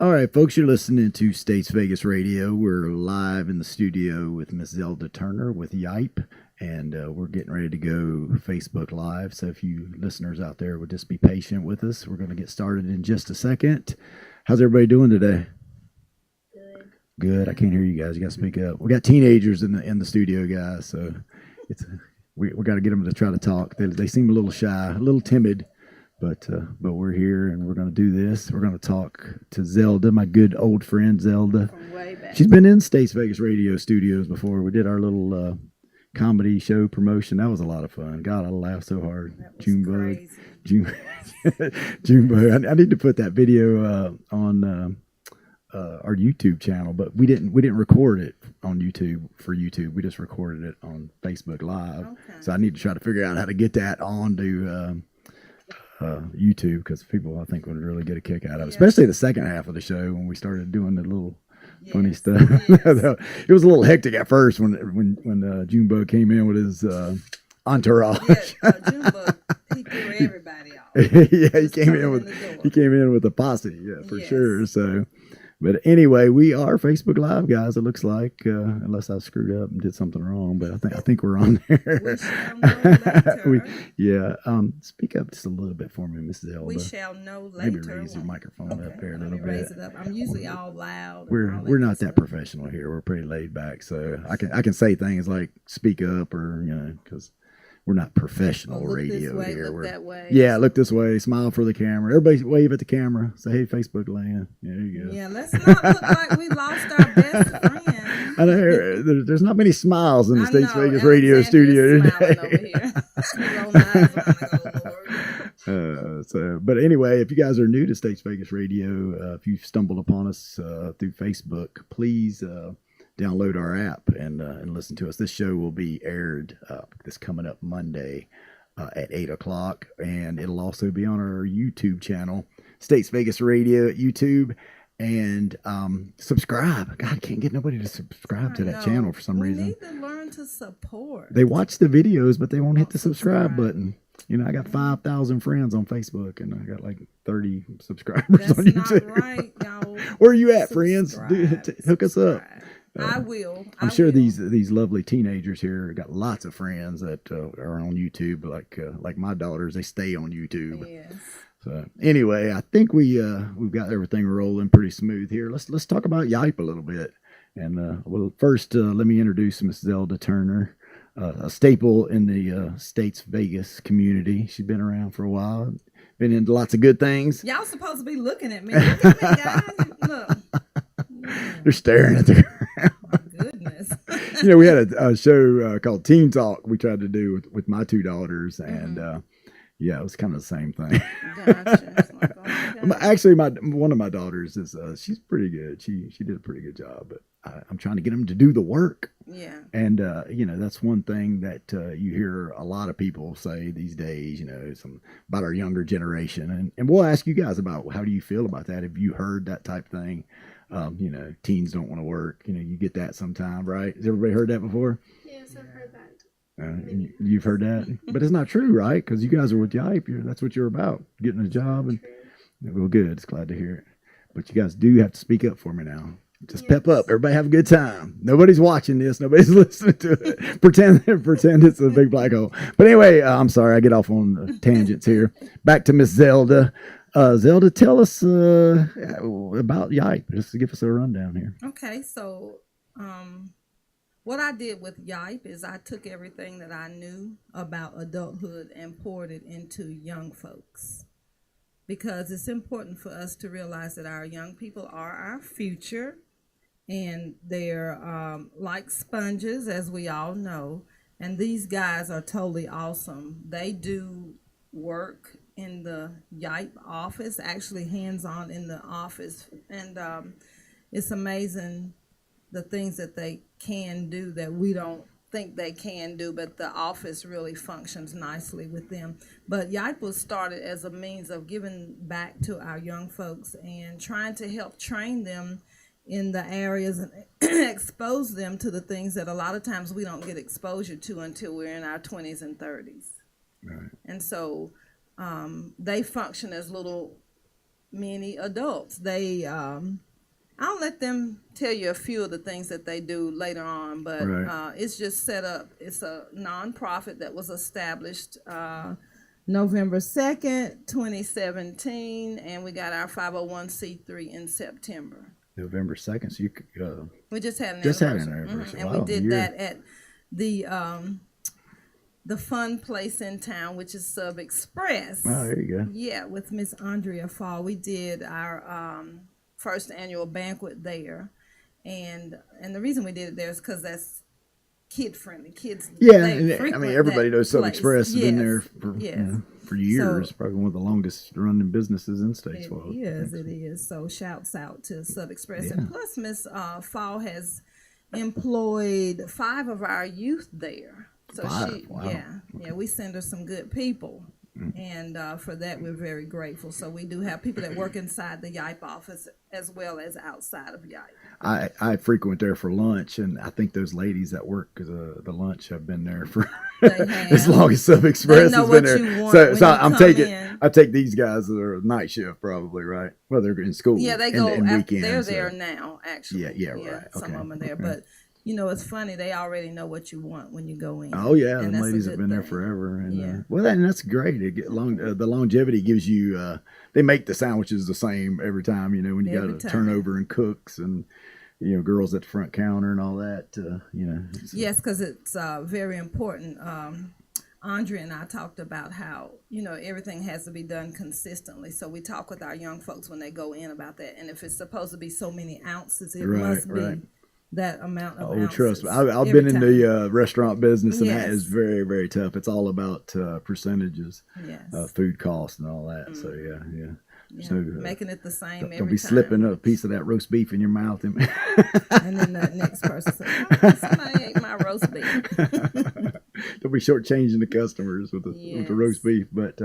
All right, folks, you're listening to Statesvegas Radio. We're live in the studio with Miss Zelda Turner with YIPE, and we're getting ready to go Facebook Live. So if you listeners out there would just be patient with us, we're going to get started in just a second. How's everybody doing today? Good. Good. I can't hear you guys. You got to speak up. We got teenagers in the studio, guys. So we got to get them to try to talk. They seem a little shy, a little timid. But we're here and we're going to do this. We're going to talk to Zelda, my good old friend Zelda. From way back. She's been in Statesvegas Radio Studios before. We did our little comedy show promotion. That was a lot of fun. God, I laughed so hard. Crazy. Junebug. I need to put that video on our YouTube channel, but we didn't record it on YouTube for YouTube. We just recorded it on Facebook Live. Okay. So I need to try to figure out how to get that onto YouTube, because people I think would really get a kick out of it, especially the second half of the show when we started doing the little funny stuff. Yes. It was a little hectic at first when Junebug came in with his entourage. Junebug, he threw everybody off. Yeah, he came in with a posse, for sure. So, but anyway, we are Facebook Live, guys. It looks like, unless I screwed up and did something wrong, but I think we're on there. We shall know later. Speak up just a little bit for me, Mrs. Zelda. We shall know later. Maybe raise your microphone up there a little bit. Raise it up. I'm usually all loud. We're not that professional here. We're pretty laid back, so I can say things like speak up or because we're not professional radio this way, here. Look that way. Yeah, look this way. Smile for the camera. Everybody wave at the camera. Say, hey, Facebook land. There you go. Yeah, let's not look like we lost our best friend. I know there's not many smiles in the Statesvegas Radio studio today. But anyway, if you guys are new to Statesvegas Radio, if you've stumbled upon us through Facebook, please download our app and listen to us. This show will be aired this coming up Monday at 8 o'clock, and it'll also be on our YouTube channel, Statesvegas Radio at YouTube. And subscribe. God, I can't get nobody to subscribe to that channel for some reason. We need to learn to support. They watch the videos, but they won't hit the subscribe button. I got 5,000 friends on Facebook, and I got like 30 subscribers on YouTube. That's not right, y'all. Where are you at, friends? Hook us up. I will. I'm sure these lovely teenagers here got lots of friends that are on YouTube, like my daughters. They stay on YouTube. Yes. So anyway, I think we've got everything rolling pretty smooth here. Let's talk about YIPE a little bit. And first, let me introduce Miss Zelda Turner, a staple in the Statesvegas community. She's been around for a while, been into lots of good things. Y'all supposed to be looking at me. Look at me, guys. Look. They're staring at the ground. My goodness. We had a show called Teen Talk we tried to do with my two daughters, and it was kind of the same thing. Gotcha. Actually, one of my daughters is she's pretty good. She did a pretty good job, but I'm trying to get them to do the work. Yeah. And that's one thing that you hear a lot of people say these days. About our younger generation, and we'll ask you guys about how do you feel about that. Have you heard that type thing? Teens don't want to work. You get that sometime, right? Has everybody heard that before? Yes, I've heard that. You've heard that, but it's not true, right? Because you guys are with YIPE. That's what you're about, getting a job. And well, good. It's glad to hear it. But you guys do have to speak up for me now. Just pep up. Everybody have a good time. Nobody's watching this. Nobody's listening to it. Pretend it's a big black hole. But anyway, I'm sorry. I get off on the tangents here. Back to Miss Zelda. Zelda, tell us about YIPE. Just give us a rundown here. Okay, so what I did with YIPE is I took everything that I knew about adulthood and poured it into young folks, because it's important for us to realize that our young people are our future, and they're like sponges, as we all know, and these guys are totally awesome. They do work in the YIPE office, actually hands-on in the office, and it's amazing the things that they can do that we don't think they can do, but the office really functions nicely with them. But YIPE was started as a means of giving back to our young folks and trying to help train them in the areas and expose them to the things that a lot of times we don't get exposure to until we're in our 20s and 30s. Right. And so they function as little many adults. I'll let them tell you a few of the things that they do later on, but Right. it's just set up. It's a nonprofit that was established November 2nd, 2017, and we got our 501c3 in September. November 2nd. So you could, We just had an just had anniversary. an anniversary. And Wow, we did year. that at the fun place in town, which is Sub Express. Oh, there you go. Yeah, with Miss Andrea Fall. We did our first annual banquet there. And the reason we did it there is because that's kid friendly. Kids, Yeah, they and I frequent mean everybody that knows Sub place. Express has been Yes, there for yes. for years. So- Probably one of the longest running businesses in It Statesville. is, it is. So shouts out to Sub Express. Yeah. And plus Miss Fall has employed 5 of our youth there. So 5? Wow. yeah, we send her some good people. And for that, we're very grateful. So we do have people that work inside the YIPE office as well as outside of YIPE. I frequent there for lunch, and I think those ladies that work the lunch have been there for They have. as long as Sub Express They know has been what there. you want So, when so you I'm come taking in. I take these guys that are night shift probably, right? Well, they're in school. Yeah, they and- go and after, they're weekends, there so- now, actually. Yeah, right. Some Okay, of them are there. okay. But, you know, it's funny. They already know what you want when you go in. Oh yeah, And and that's a ladies have good been there thing. forever, and Yeah. well, that's great. It get the longevity gives you. They make the sandwiches the same every time. You know, when you Every got to time. turn over and cooks, and girls at the front counter and all that. So- Yes, because it's very important. Andrea and I talked about how, everything has to be done consistently. So we talk with our young folks when they go in about that. And if it's supposed to be so many ounces, it Right, must right. be that amount of Oh, ounces. trust me. I've every been in time. the restaurant business, and that Yes. is very, very tough. It's all about percentages, Yes. food cost, and all that. So yeah. Yeah. So Making it the same every don't be time. slipping a piece of that roast beef in your mouth. And then the next person says, oh, somebody ate my roast beef. Don't be shortchanging the customers with the Yes. roast beef. But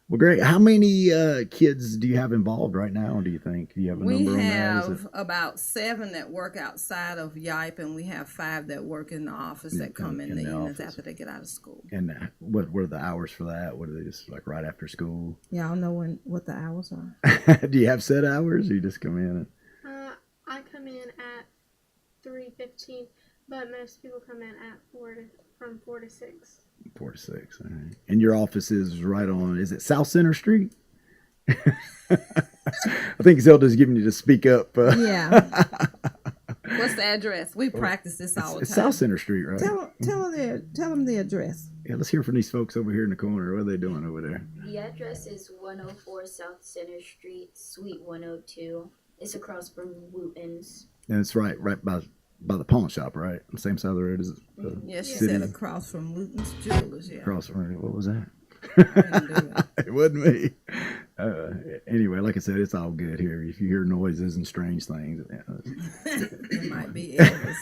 well, great. How many kids do you have involved right now? Do you think? Do you have a We number on that? Is have about 7 that work outside of YIPE, and we have 5 that work in the office that come in the evenings office. after they get out of school. And what are the hours for that? What are they, just like right after school? Y'all know what the hours are? Do you have set hours, or you just come in? And, I come in at 3:15, but most people come in at from 4 to 6. 4 to 6. All right. And your office is right on, is it South Center Street? I think Zelda's giving you to speak up. Yeah. What's the address? We practice this all the It's time. South Center Street, right? Tell them the address. Yeah, let's hear from these folks over here in the corner. What are they doing over there? The address is 104 South Center Street, Suite 102. It's across from Wooten's. And it's right by the pawn shop, right? On the same side of the road as the Yes, she city. said across from Luton's Jewelers. Yeah. Across from what was that? Couldn't do it. It wasn't me. Anyway, like I said, it's all good here. If you hear noises and strange things, It might be Elvis.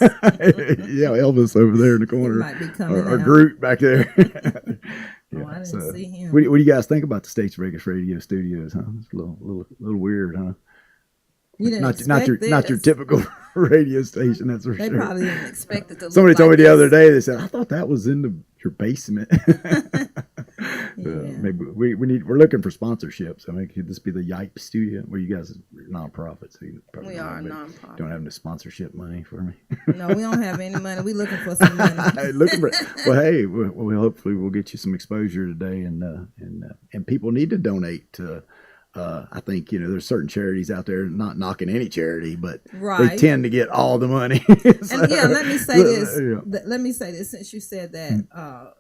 yeah, Elvis over there in the corner, might be coming or out. Groot back there. Oh, I didn't see him. What do you guys think about the Statesvegas radio studios? Huh? It's a little weird, huh? You didn't Not expect your this. not your typical radio station. That's for They sure. probably didn't expect it to look Somebody told me like the other this. day. They said, "I thought that was in your basement." Yeah. Maybe we're looking for sponsorships. I mean, could this be the YIPE studio? Where you guys are nonprofit, so you probably We are a but nonprofit. Don't have any sponsorship money for me. No, we don't have any money. We looking for some money. Hey, looking for well, hey, well, hopefully we'll get you some exposure today, and people need to donate to. I think there's certain charities out there, not knocking any charity, but they Right. tend to get all the money. And yeah, let me say this. Yeah. Let me say this since you said that.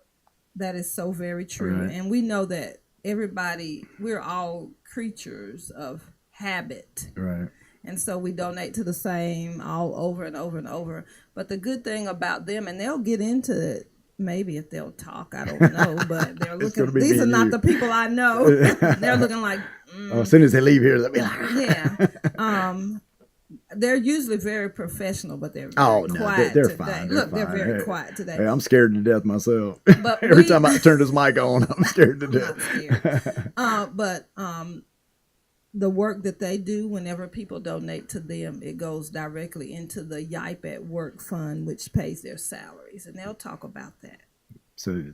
That is so very true. Right. And we know that we're all creatures of habit. Right. And so we donate to the same all over and over and over. But the good thing about them, and they'll get into it, maybe if they'll talk, I don't know. But they're It's gonna looking, be these me are and not you. the people I know. They're looking like, As soon as they leave here, they'll be like, yeah. They're usually very professional, but they're very "Oh no, quiet they're today. fine. Look, they're fine. very Hey, quiet today. Hey, I'm scared to death myself. But Every we- time I turn this mic on, I'm scared to I'm not death. scared. But the work that they do, whenever people donate to them, it goes directly into the YIPE at Work Fund, which pays their salaries, and they'll talk about that. So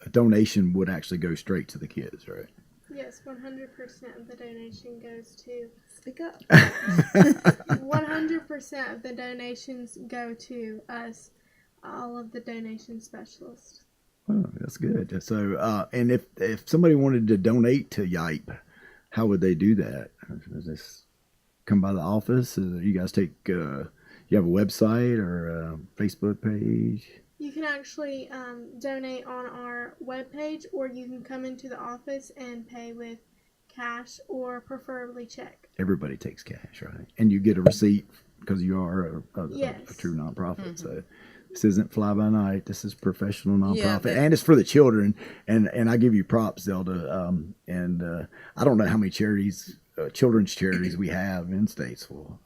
a donation would actually go straight to the kids, right? Yes, 100% of the donation goes to. Speak up. 100% of the donations go to us, all of the donation specialists. Oh, that's good. So, and if somebody wanted to donate to YIPE, how would they do that? Does this come by the office? You guys take? You have a website or a Facebook page? You can actually donate on our webpage, or you can come into the office and pay with cash or preferably check. Everybody takes cash, right? And you get a receipt because you are a Yes. true nonprofit. So this isn't fly by night. This is professional nonprofit, Yeah, and it's for the children. And I give you props, Zelda. I don't know how many charities, children's charities, we have in Statesville.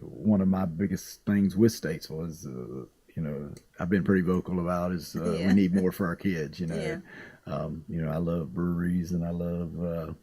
One of my biggest things with Statesville is, I've been pretty vocal about is we need more for our kids. I love breweries and I love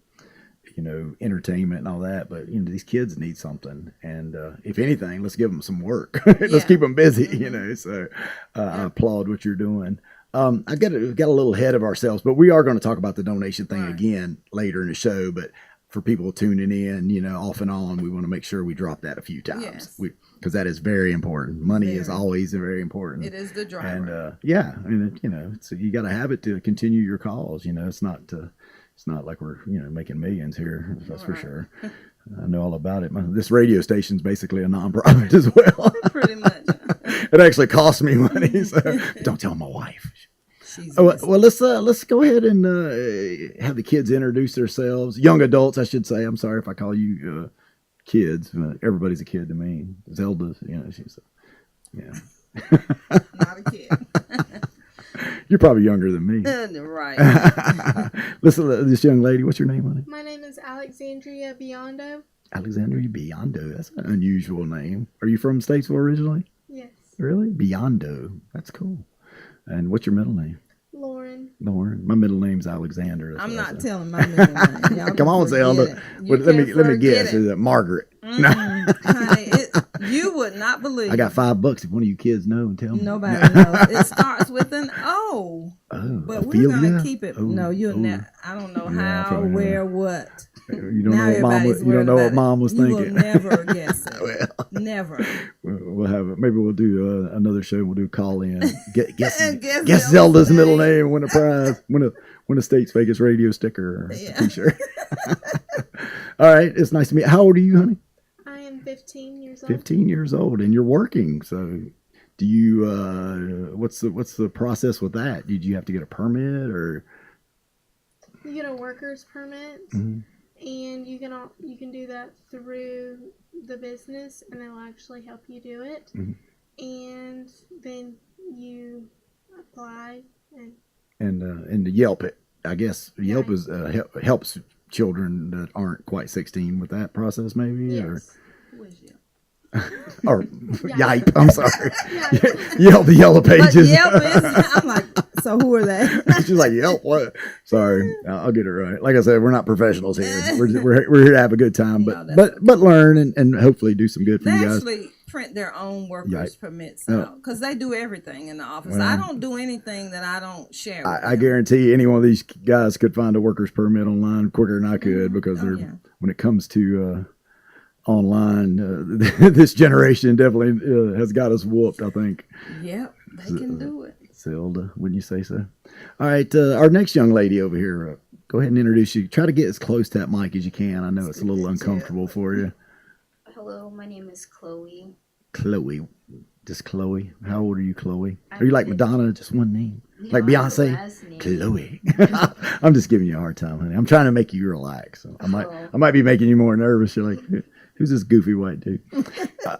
entertainment and all that, but these kids need something, and if anything, let's give them some work. Let's keep them busy. So I applaud what you're doing. I got a little ahead of ourselves, but we are going to talk about the donation thing again later in the show. But for people tuning in, off and on, we want to make sure we drop that a few times, because that is very important. Money is always very important. It is the driver. And you got to have it to continue your cause. It's not like we're making millions here. That's for sure. I know all about it. This radio station's basically a nonprofit as well. Pretty much. It actually costs me money, so don't tell my wife. Well, let's go ahead and have the kids introduce themselves. Young adults, I should say. I'm sorry if I call you kids. Everybody's a kid to me. Zelda's, she's Not a kid. You're probably younger than me. Right. Listen to this young lady. What's your name, honey? My name is Alexandria Biondo. Alexandria Biondo. That's an unusual name. Are you from Statesville originally? Yes. Really? Biondo. That's cool. And what's your middle name? Lauren. Lauren. My middle name's Alexander. I'm not telling my middle name. Y'all Come on, Zelda. Let me guess. Is it Margaret? Honey, you would not believe. I got $5 if one of you kids know and tell me. Nobody knows. It starts with an O. Oh, but Ophelia? We're gonna keep it. Oh, no, you'll never. I don't know how, probably where, what. You don't know what mom was thinking. You will never guess it. Well, never. We'll have it. Maybe we'll do another show. We'll do call in. Guess Guess Zelda's middle name. Win a prize. Win a Statesvegas radio sticker or a T-shirt. All right. It's nice to meet you. How old are you, honey? I am 15 years old. 15 years old, and you're working. So, do you? What's the process with that? Did you have to get a permit or? You get a worker's permit. Mm-hmm. And you can do that through the business, and they'll actually help you do it. Mm-hmm. And then you apply and Yelp it. I guess Yelp is helps children that aren't quite 16 with that process, maybe. Yes. Or Yipe. I'm sorry. Yelp, the Yellow Pages. But Yelp is. I'm like, so who are they? She's like, Yelp. What? Sorry, I'll get it right. Like I said, we're not professionals here. We're here to have a good time, but learn and hopefully do some good for they you guys. actually print their own workers permits out because they do everything in the office. I don't do anything that I don't share. With I guarantee any one of these guys could find a worker's permit online quicker than I could because when it comes to online, this generation definitely has got us whooped, I think. Yep, they can do it. Zelda, wouldn't you say so? All right, our next young lady over here, go ahead and introduce you. Try to get as close to that mic as you can. I know it's a little uncomfortable for you. Hello, my name is Chloe. Chloe. Just Chloe. How old are you, Chloe? I'm Are you like 15. Madonna, just one name? No, Like Beyonce? last name. Chloe. I'm just giving you a hard time, honey. I'm trying to make you relax. So I might be making you more nervous. You're like, who's this goofy white dude?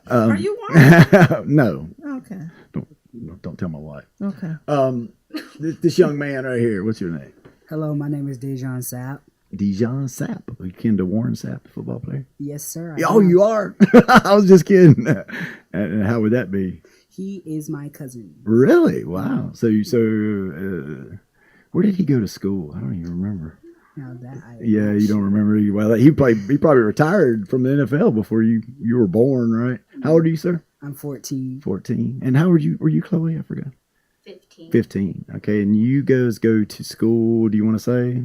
Are you one? No. Okay. Don't tell my wife. Okay. This young man right here, what's your name? Hello, my name is Dejon Sapp. Dijon Sapp. Are you kin to Warren Sapp, the football player? Yes, sir. Oh, you are? I was just kidding. And how would that be? He is my cousin. Really? Wow. So where did he go to school? I don't even remember. Now that You don't remember? Well, he probably retired from the NFL before you were born, right? How old are you, sir? I'm 14. 14. And how were you, Chloe? I forgot. 15. 15. Okay. And you guys go to school, do you want to say?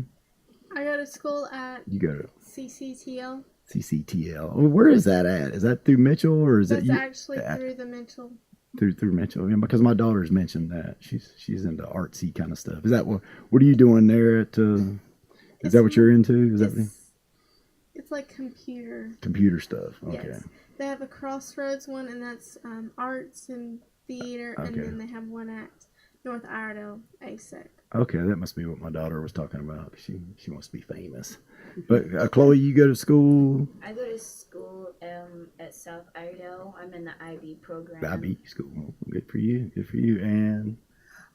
I go to school at You go to CCTL. CCTL. Oh, where is that at? Is that through Mitchell or is That's that you? actually through the Mitchell. Through Mitchell, yeah, because my daughter's mentioned that she's into artsy kind of stuff. Is that what are you doing there? Is that what you're into? Is that It's like computer. computer stuff? Okay. Yes. They have a Crossroads one, and that's arts and theater, and Okay. then they have one at North Iredell ASEC. Okay, that must be what my daughter was talking about. She wants to be famous. But Chloe, you go to school? I go to school at South Iredell. I'm in the IB program. The IB school. Good for you. Good for you. And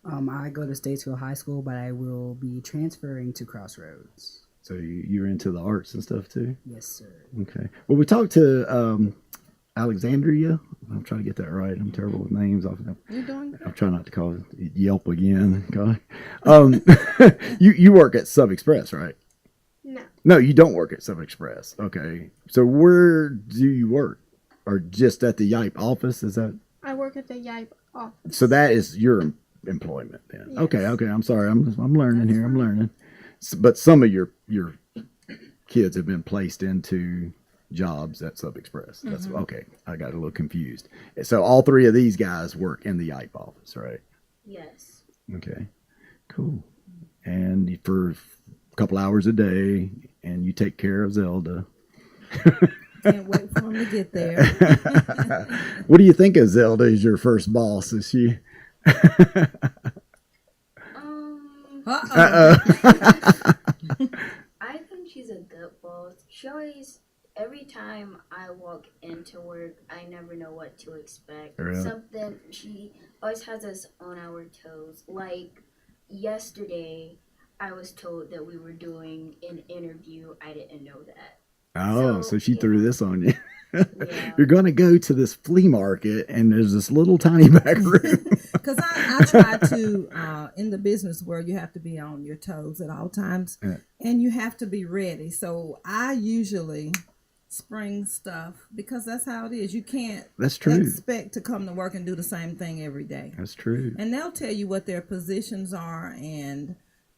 I go to Statesville High School, but I will be transferring to Crossroads. so you're into the arts and stuff too? Yes, sir. Okay. Well, we talked to Alexandria. I'm trying to get that right. I'm terrible with names. You're doing I'll try not to call it Yelp again. You work at Sub Express, right? No. No, you don't work at Sub Express. Okay. So where do you work? Or just at the YIPE office? Is that? I work at the YIPE office. So that is your employment then? Yes. Okay. I'm sorry. I'm learning here. I'm learning. But some of your kids have been placed into jobs at Sub Express. That's okay. I got a little confused. So all three of these guys work in the YIPE office, right? Yes. Okay. Cool. And for a couple hours a day, and you take care of Zelda. Can't wait for him to get there. What do you think of Zelda as your first boss? Is she? Uh-oh. I think she's a good boss. She always, every time I walk into work, I never know what to expect. Really? She always has us on our toes. Like yesterday, I was told that we were doing an interview. I didn't know that. Oh, so she yeah. threw this on you. Yeah. You're going to go to this flea market, and there's this little tiny back room. Because I try to, in the business world, you have to be on your toes at all times, Yeah. and you have to be ready. So I usually spring stuff because that's how it is. You can't That's true. expect to come to work and do the same thing every day. That's true. And they'll tell you what their positions are and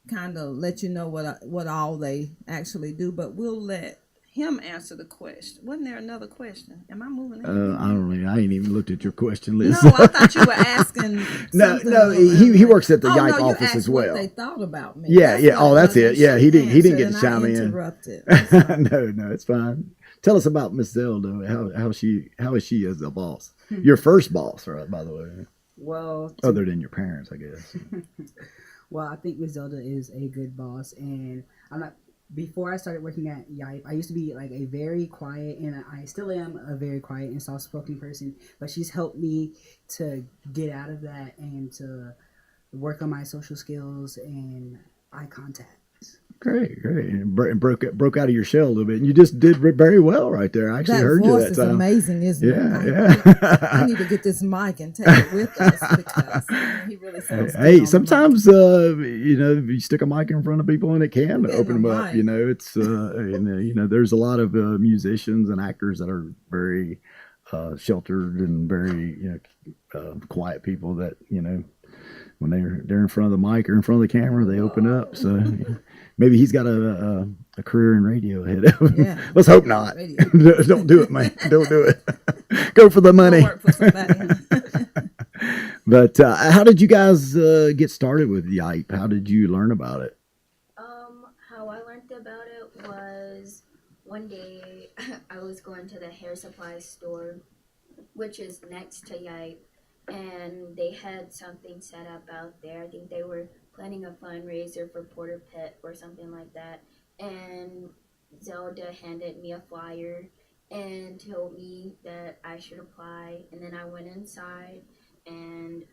kind of let you know what all they actually do. But we'll let him answer the question. Wasn't there another question? Am I moving ahead? I don't really. I ain't even looked at your question list. No, I thought you were asking. No, something no. else. He works at the Oh, YIPE no, you office asked as well. What they thought about me. Yeah, yeah. Oh, that's it. Yeah, he didn't get to answer, chime and I in. interrupted. I'm sorry. No, it's fine. Tell us about Miss Zelda. How is she as a boss? Your first boss, right? By the way, Well, other than your parents, I guess. well, I think Miss Zelda is a good boss, and I'm not. Before I started working at YIPE, I used to be like a very quiet, and I still am a very quiet and soft-spoken person. But she's helped me to get out of that and to work on my social skills and eye contact. Great. And broke out of your shell a little bit, and you just did very well right there. I actually That heard you voice that is time. amazing, isn't it? Yeah. I need to get this mic and take it with us because he really sounds good on Hey, the sometimes if you stick a mic in front of people and it can Getting open them a up. mic. It's there's a lot of musicians and actors that are very sheltered and very quiet people that when they're in front of the mic or in front of the camera they open up. So maybe he's got a career in radio ahead of him. Yeah. Let's hope not. Radio. Don't do it, man. Don't do it. Go for the money. Go work for somebody. But how did you guys get started with YIPE? How did you learn about it? How I learned about it was one day I was going to the hair supply store, which is next to YIPE, and they had something set up out there. I think they were planning a fundraiser for Porter Pet or something like that. And Zelda handed me a flyer and told me that I should apply. And then I went inside and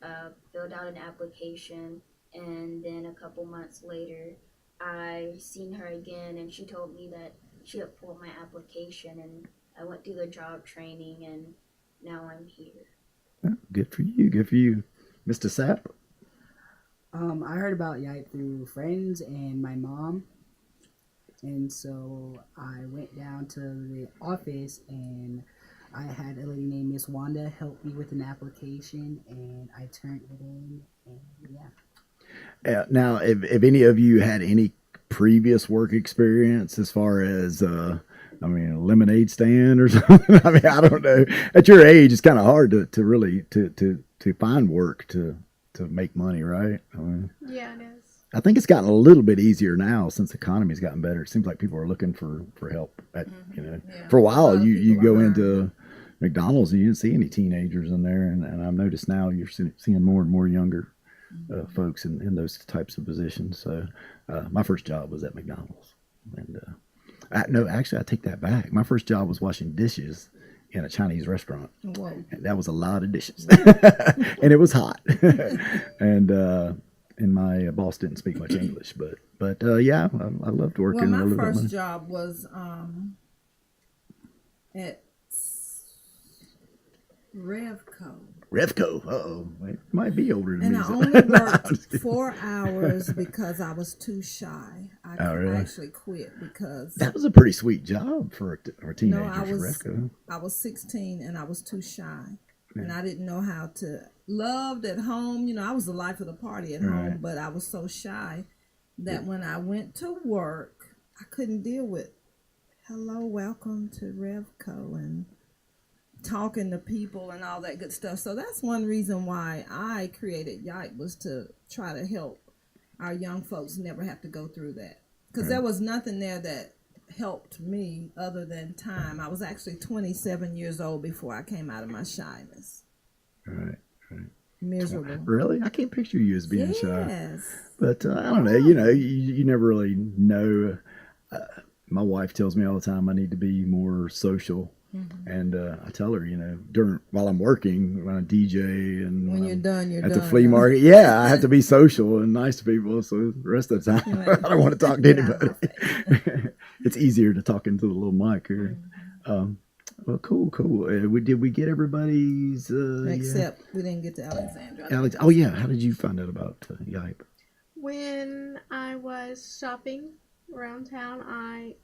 filled out an application. And then a couple months later, I seen her again, and she told me that she had pulled my application. And I went through the job training, and now I'm here. Good for you. Good for you. Mr. Sapp? I heard about YIPE through friends and my mom. And so I went down to the office and I had a lady named Miss Wanda help me with an application and I turned it in and yeah. Now, if any of you had any previous work experience as far as I mean, a lemonade stand or something? I mean, I don't know. At your age, it's kind of hard to really to find work to make money, right? I mean, Yeah, it is. I think it's gotten a little bit easier now since the economy's gotten better. It seems like people are looking for help. Yeah. For a A while, lot of you people are go hiring. into McDonald's and you didn't see any teenagers in there, and I've noticed now you're seeing more and more younger folks in those types of positions. So my first job was at McDonald's, and no, actually, I take that back. My first job was washing dishes in a Chinese restaurant. Whoa. And that was a lot of dishes, and it was hot. And my boss didn't speak much English, but yeah, I loved working. Well, I my loved that first money. job was at Revco. Revco. Uh-oh. It might be older than And me. I so- only No, I'm worked just kidding. 4 hours because I was too shy. Oh, really? I actually quit because That was a pretty sweet job for a teenager I for was Revco. I was 16 and I was too shy. And I didn't know how to loved at home. You know, I was the life of the party at home, Right. but I was so shy that when I went to work, I couldn't deal with hello, welcome to Revco and talking to people and all that good stuff. So that's one reason why I created YIPE, was to try to help our young folks never have to go through that. Because there was nothing there that helped me other than time. I was actually 27 years old before I came out of my shyness. Right. Miserable. Really? I can't picture you as being shy. Yes. But I don't know. You never really know. My wife tells me all the time I need to be more social. Mm-hmm. And I tell her, while I'm working, when I DJ and When you're done, you're at done. the flea market, yeah, I have to be social and nice to people. So the rest of the time, I don't want to talk to Get out of anybody. It's easier to talk into the little mic here. Well, cool. Did we get everybody's? Except we didn't get to Alexandra. Alex. Oh yeah. How did you find out about YIPE? When I was shopping around town, I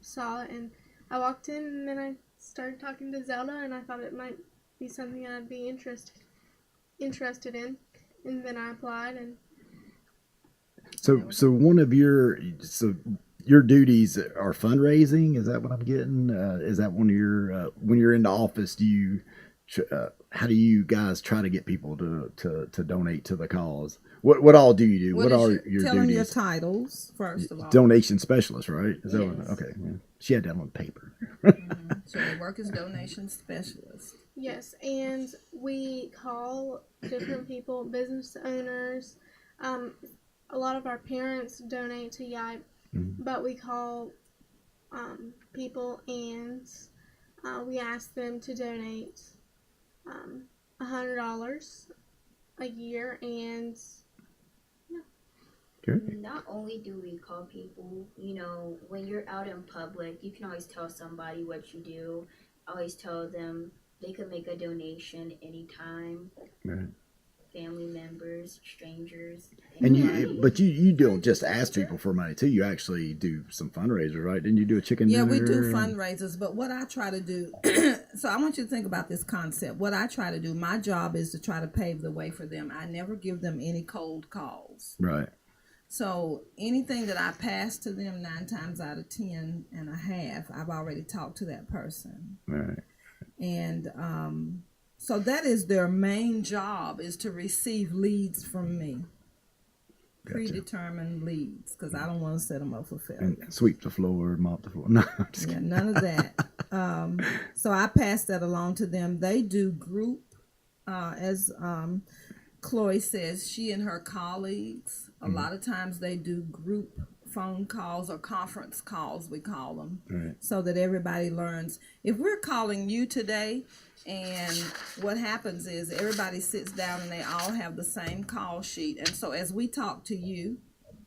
saw it and I walked in, and then I started talking to Zelda, and I thought it might be something I'd be interested in, and then I applied. And So one of your duties are fundraising. Is that what I'm getting? Is that one of your when you're in the office? How do you guys try to get people to donate to the cause? What all do you do? What are your tell them your duties? titles first of all. Donation specialist, right? Is that Yes. okay? Yeah. She had that on paper. So they work as donation specialists. yes, and we call different people, business owners. A lot of our parents donate to YIPE, but we call people, and we ask them to donate $100 a year, and Good. Not only do we call people, when you're out in public, you can always tell somebody what you do. Always tell them they could make a donation anytime. Right. Family members, strangers. And anybody. you don't just ask people for money too. You actually do some fundraisers, right? Didn't you do a chicken Yeah, dinner? we do fundraisers, but what I try to do, so I want you to think about this concept. What I try to do, my job is to try to pave the way for them. I never give them any cold calls. Right. So anything that I pass to them 9 times out of 10 and a half, I've already talked to that person. Right. And so that is their main job, is to receive leads from me. Gotcha. Predetermined leads, because I don't want to set them up for failure. And sweep the floor, mop the floor. No, I'm just Yeah, kidding. none of that. So I pass that along to them. They do group, as Chloe says, she and her colleagues, a lot of times they do group phone calls or conference calls, we call them, Right. so that everybody learns. If we're calling you today, and what happens is everybody sits down and they all have the same call sheet. And so as we talk to you,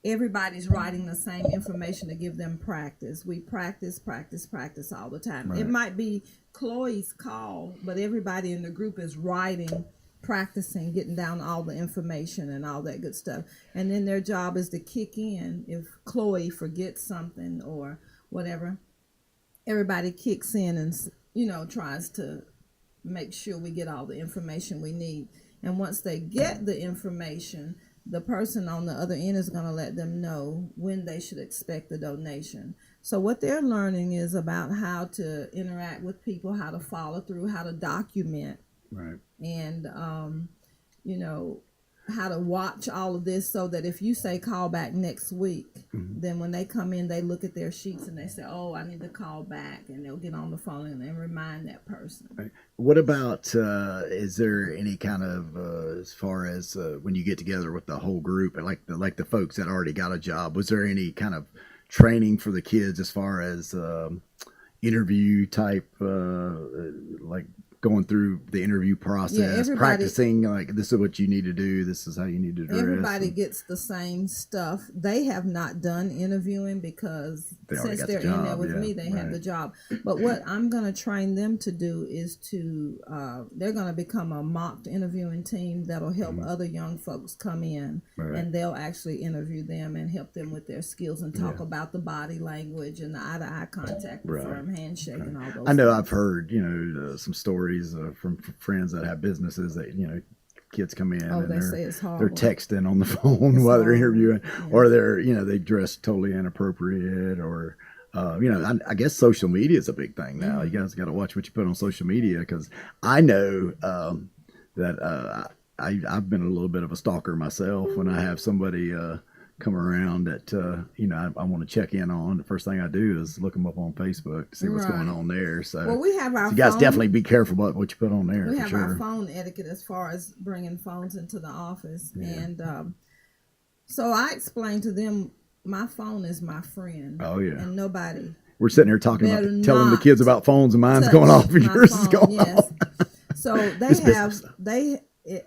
everybody's writing the same information to give them practice. We practice all the time. Right. It might be Chloe's call, but everybody in the group is writing, practicing, getting down all the information and all that good stuff. And then their job is to kick in if Chloe forgets something or whatever. Everybody kicks in and tries to make sure we get all the information we need. And once they get the information, the person on the other end is going to let them know when they should expect the donation. So what they're learning is about how to interact with people, how to follow through, how to document, Right. and you know, how to watch all of this, so that if you say call back next week, then when they come in, they look at their sheets and they say, oh, I need to call back, and they'll get on the phone and remind that person. Right. What about, is there any kind of, as far as when you get together with the whole group, like the folks that already got a job, was there any kind of training for the kids as far as interview type, like going through the interview process, practicing, like, this is what you need to do, this is how you need to dress? Everybody gets the same stuff. They have not done interviewing because since they're in there with me, they have the job. But what I'm going to train them to do is to, they're going to become a mock interviewing team that'll help other young folks come in, and they'll actually interview them and help them with their skills and talk about the body language and the eye-to-eye contact, the firm handshake, and all those I know things. I've heard, some stories from friends that have businesses that, kids come in and they say it's they're horrible. texting on the phone while they're interviewing, or they're, they dress totally inappropriate, or, I guess social media is a big thing now. You guys got to watch what you put on social media, because I know that I've been a little bit of a stalker myself. When I have somebody come around that I want to check in on, the first thing I do is look them up on Facebook to see what's going on there. So, well, we have our you guys phone. definitely be careful about what you put on there. We for have sure. our phone etiquette as far as bringing phones into the office, and so I explained to them, my phone is my friend. Oh yeah, and nobody. We're sitting here talking about telling the kids about phones, and mine's going off, and yours is going off. So they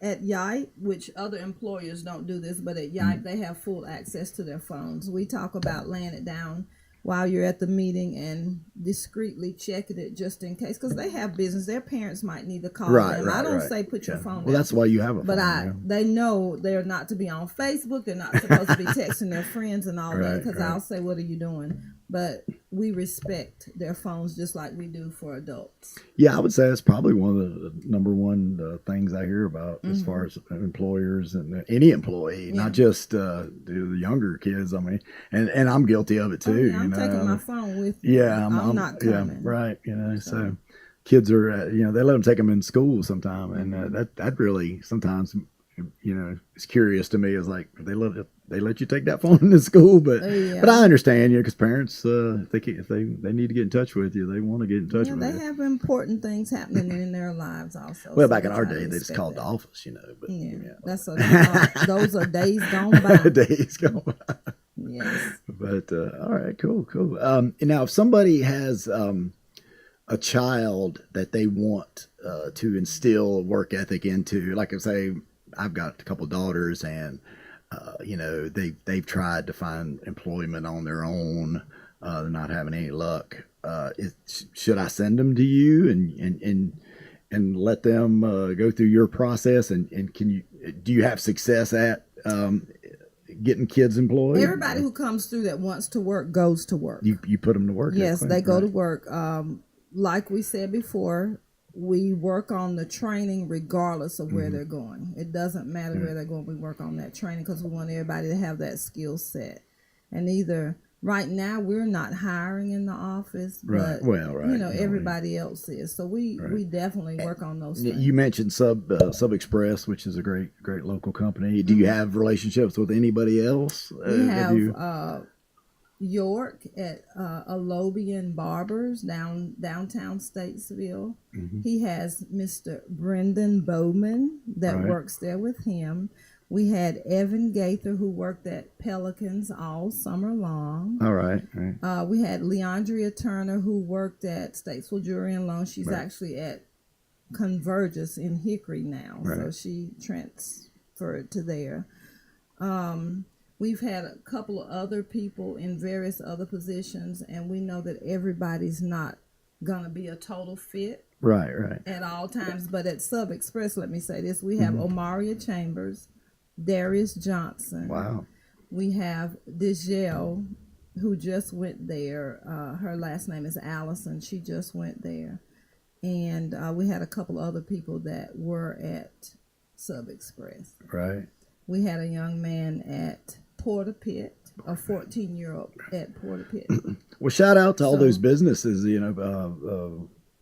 at YIPE, which other employers don't do this, but at YIPE they have full access to their phones. We talk about laying it down while you're at the meeting and discreetly checking it just in case, because they have business. Their parents might need to call them. I don't say put your phone down. Well, that's why you have a phone. But they know they're not to be on Facebook. They're not supposed to be texting their friends and all that, because I'll say, what are you doing? But we respect their phones just like we do for adults. Yeah, I would say that's probably one of the number one things I hear about as far as employers and any employee, not just the younger kids. I mean, and I'm guilty of it too. I'm taking my phone with me. Yeah, I'm not coming. Yeah, right. So kids are, they let them take them in school sometime, and that really sometimes, it's curious to me. Is like they let you take that phone into school, but I understand, because parents, if they need to get in touch with you, they want to get in touch with you. They have important things happening in their lives also. Well, back in our day, they just called the office, But that's those are days gone by. Days gone by. Yes. But all right, cool. Now, if somebody has a child that they want to instill work ethic into, like I say, I've got a couple daughters, and they've tried to find employment on their own. They're not having any luck. Should I send them to you and let them go through your process? And do you have success at getting kids employed? Everybody who comes through that wants to work goes to work. You put them to work. Yes, they go to work. Like we said before, we work on the training regardless of where they're going. It doesn't matter where they're going. We work on that training because we want everybody to have that skill set. And right now we're not hiring in the office, but everybody else is. So we definitely work on those things. You mentioned Sub Express, which is a great local company. Do you have relationships with anybody else? We have York at Alobian Barbers downtown Statesville. He has Mr. Brendan Bowman that works there with him. We had Evan Gaither, who worked at Pelicans all summer long. All right. We had Leandria Turner, who worked at Statesville Jewelry and Loan. She's actually at Convergys in Hickory now, so she transferred to there. We've had a couple of other people in various other positions, and we know that everybody's not going to be a total fit at all times. But at Sub Express, let me say this, we have Omaria Chambers, Darius Johnson. Wow. We have Digelle, who just went there. Her last name is Allison. She just went there. And we had a couple other people that were at Sub Express. Right. We had a young man at Porter Pit, a 14-year-old at Porter Pit. Well, shout out to all So- those businesses,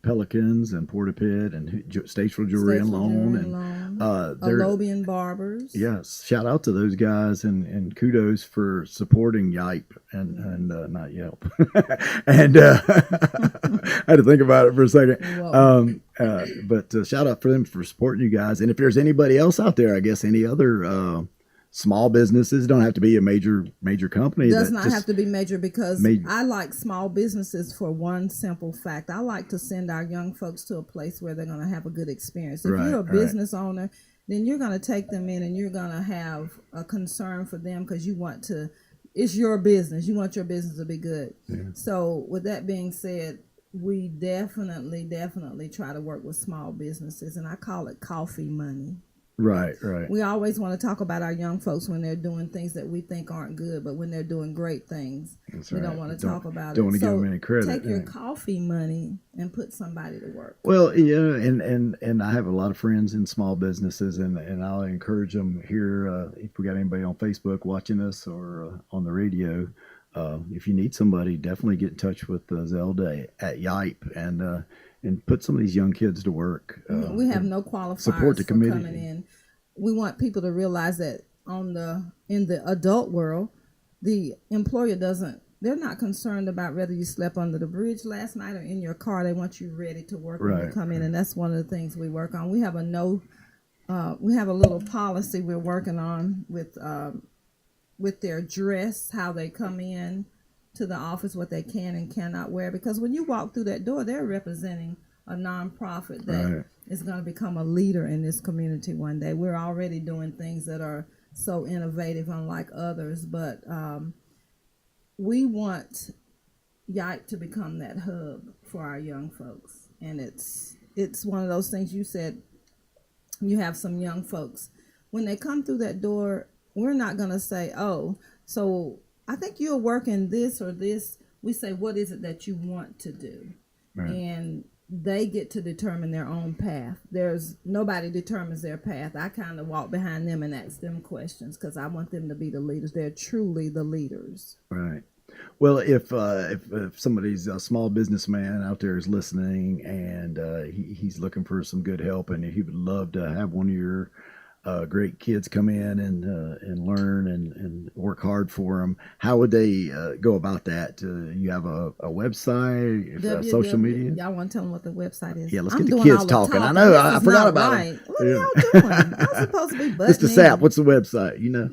Pelicans and Porta Pit and Statesville Jewelry and Loan, and they're Alobian Barbers. yes, shout out to those guys and kudos for supporting YIPE and not Yelp. And I had to think about it for a second. But shout out for them for supporting you guys. And if there's anybody else out there, I guess any other small businesses, don't have to be a major company. Does not have to be major, because I like small businesses for one simple fact. I like to send our young folks to a place where they're going to have a good experience. If you're a business owner, then you're going to take them in and you're going to have a concern for them, because it's your business. You want your business to be good. Yeah. So with that being said, we definitely try to work with small businesses, and I call it coffee money. Right. We always want to talk about our young folks when they're doing things that we think aren't good, but when they're doing great things, we don't want to talk about it. Don't want to give them any credit. Take your coffee money and put somebody to work. Well, yeah, and I have a lot of friends in small businesses, and I'll encourage them here. If we got anybody on Facebook watching us or on the radio, if you need somebody, definitely get in touch with Zelda at YIPE and put some of these young kids to work. We have no qualifiers support the for committee. coming in. We want people to realize that in the adult world, the employer they're not concerned about whether you slept under the bridge last night or in your car. They want you ready to work when you come in, and that's one of the things we work on. We have we have a little policy we're working on with their dress, how they come in to the office, what they can and cannot wear, because when you walk through that door, they're representing a nonprofit that is going to become a leader in this community one day. We're already doing things that are so innovative, unlike others, but we want YIPE to become that hub for our young folks. And it's one of those things. You said you have some young folks. When they come through that door, we're not going to say, oh, so I think you're working this or this. We say, what is it that you want to do? Right. And they get to determine their own path. Nobody determines their path. I kind of walk behind them and ask them questions, because I want them to be the leaders. They're truly the leaders. Right. Well, if somebody's a small businessman out there is listening and he's looking for some good help, and he would love to have one of your great kids come in and learn and work hard for them, how would they go about that? You have a website, social media? Y'all want to tell them what the website is? Yeah, let's get the kids talking. I know, I forgot about it. What are y'all doing? I'm supposed to be buttoning. Mr. Sapp, what's the website? You know?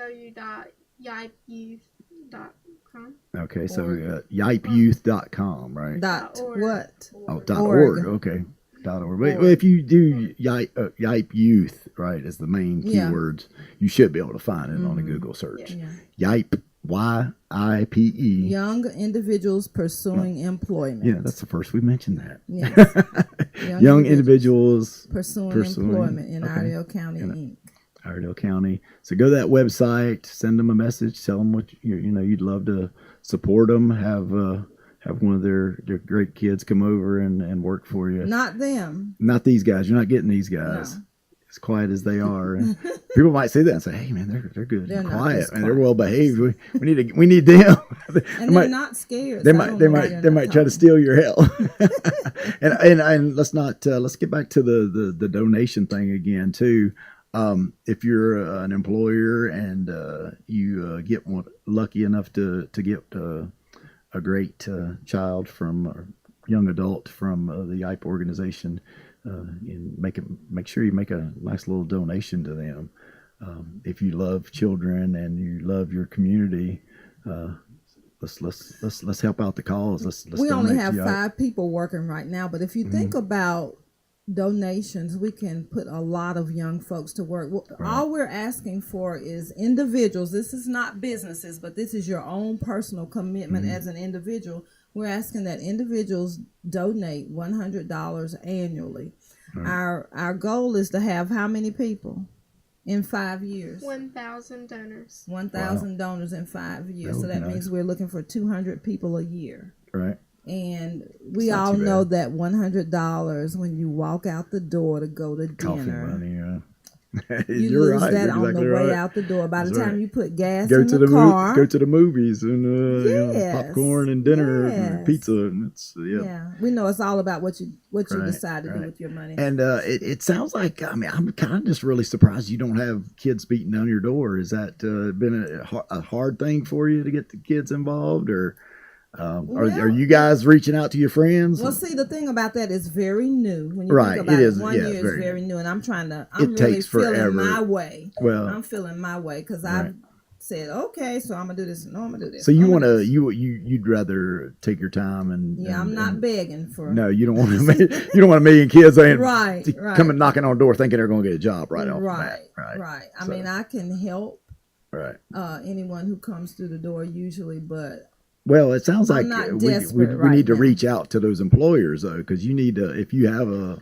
www.yipeyouth.com. Okay, so yipeyouth.com, right? .what? Oh, .org. Okay. .org. Well, if you do YIPE Youth, right, as the main keywords, you should be able to find it on a Google search. YIPE, YIPE. Young individuals pursuing employment. Yeah, that's the first we mentioned that. Yes. Young individuals pursuing employment in Iredell County, Inc. Iredell County. So go to that website, send them a message, tell them what you'd love to support them, have one of their great kids come over and work for you. Not them. Not these guys. You're not getting these guys. No. As quiet as they are. And people might say that and say, hey, man, they're good and quiet. And they're well behaved. We need them. And they're not scared. They might try to steal your help. and let's get back to the donation thing again too. If you're an employer and you get lucky enough to get a great child from a young adult from the YIPE organization, and make sure you make a nice little donation to them. If you love children and you love your community, let's help out the cause. We only have 5 people working right now, but if you think about donations, we can put a lot of young folks to work. All we're asking for is individuals. This is not businesses, but this is your own personal commitment as an individual. We're asking that individuals donate $100 annually. Our goal is to have how many people in 5 years? 1,000 donors. 1,000 donors in 5 years. So that means we're looking for 200 people a year. Right. And we all know that $100 when you walk out the door to go to coffee dinner. money, You You're lose right. that You're on exactly the way right. out the door. By the That's time right. you put gas Go in to the car, go to the movies and Yes. popcorn and dinner and Yes. pizza, and it's yeah, we know it's all about what you Right, decide to do right. with your money. And it sounds like, I mean, I'm kind of just really surprised you don't have kids beating down your door. Has that been a hard thing for you to get the kids involved, or are you guys reaching out to your friends? Well, see, the thing about that is very new. When you Right, think about it is, 1 yeah, year it's is very very new. new, and I'm It really takes feeling forever. my way. Well, I'm feeling my way because Right. I've said, okay, so I'm gonna do this. No, I'm gonna do this. so you I'm want gonna to do this. you'd rather take your time and Yeah, I'm not begging for. No, you don't want you don't want a million kids saying Right, right. coming knocking on the door thinking they're going to get a job right off the Right, bat. Right, right. I So- mean, I can help right. anyone who comes through the door usually, but Well, it sounds I'm like not we desperate we need to right now. reach out to those employers though, because you need to. If you have a